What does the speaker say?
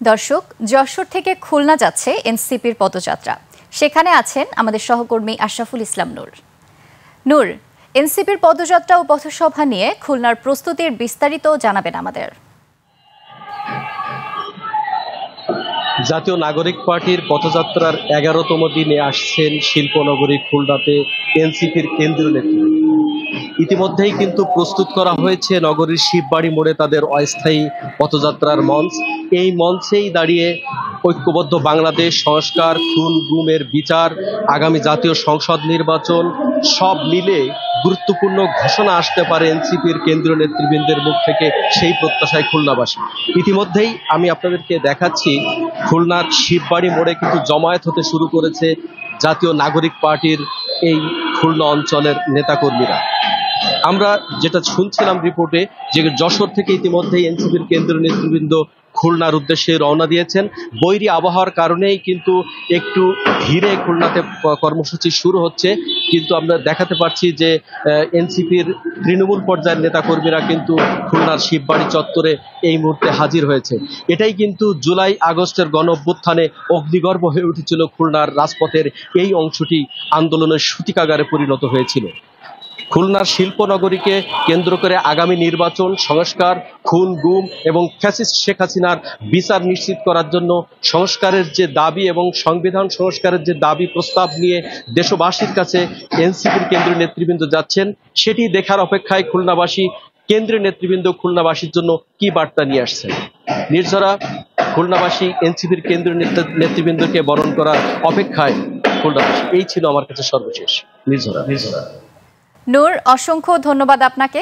দর্শক, যশোর থেকে খুলনা যাচ্ছে এনসিপির পদযাত্রা। সেখানে আছেন আমাদের সহকর্মী আশরাফুল ইসলাম নূর। নূর, এনসিপির পদযাত্রা ও পথসভা নিয়ে খুলনার প্রস্তুতির বিস্তারিত জানাবেন আমাদের। জাতীয় নাগরিক পার্টির পথযাত্রার 11তম দিনে আসছেন শিল্পনগরী খুলনাতে এনসিপির কেন্দ্রীয় নেতৃত্ব। ইতিমধ্যেই কিন্তু প্রস্তুত করা হয়েছে নগরীর শিববাড়ি মোড়ে তাদের অস্থায়ী পথযাত্রার মঞ্চ। এই মঞ্চেই দাঁড়িয়ে ঐক্যবদ্ধ বাংলাদেশ, সংস্কার, খুন গুমের বিচার, আগামী জাতীয় সংসদ নির্বাচন সব মিলে গুরুত্বপূর্ণ ঘোষণা আসতে পারে এনসিপির কেন্দ্রীয় নেতৃবৃন্দের মুখ থেকে, সেই প্রত্যাশায় খুলনাবাসী। ইতিমধ্যেই আমি আপনাদেরকে দেখাচ্ছি খুলনার শিববাড়ি মোড়ে কিন্তু জমায়েত হতে শুরু করেছে জাতীয় নাগরিক পার্টির এই খুলনা অঞ্চলের নেতাকর্মীরা। আমরা যেটা শুনছিলাম রিপোর্টে যে যশোর থেকে ইতিমধ্যেই এনসিপির কেন্দ্রীয় নেতৃবৃন্দ খুলনার উদ্দেশ্যে রওনা দিয়েছেন। বৈরী আবহাওয়ার কারণেই কিন্তু একটু ধীরে খুলনাতে কর্মসূচি শুরু হচ্ছে, কিন্তু আমরা দেখাতে পারছি যে এনসিপির তৃণমূল পর্যায়ের নেতাকর্মীরা কিন্তু খুলনার শিববাড়ি চত্বরে এই মুহূর্তে হাজির হয়েছে। এটাই কিন্তু জুলাই আগস্টের গণঅভ্যুত্থানে অগ্নিগর্ভ হয়ে উঠেছিল খুলনার রাজপথের এই অংশটি আন্দোলনের সূতিকাগারে পরিণত হয়েছিল। খুলনার শিল্পনগরীকে কেন্দ্র করে আগামী নির্বাচন, সংস্কার, খুন গুম এবং ফ্যাসিস্ট শেখ হাসিনার বিচার নিশ্চিত করার জন্য সংস্কারের যে দাবি এবং সংবিধান সংস্কারের যে দাবি প্রস্তাব নিয়ে দেশবাসীর কাছে এনসিপির কেন্দ্রীয় নেতৃবৃন্দ যাচ্ছেন, সেটি দেখার অপেক্ষায় খুলনাবাসী। কেন্দ্রীয় নেতৃবৃন্দ খুলনাবাসীর জন্য কি বার্তা নিয়ে আসছেন? নির্ঝরা, খুলনাবাসী এনসিপির কেন্দ্রীয় নেতৃবৃন্দকে বরণ করার অপেক্ষায় খুলনাবাসী। এই ছিল আমার কাছে সর্বশেষ। নির্ঝরা। নূর, অসংখ্য ধন্যবাদ আপনাকে।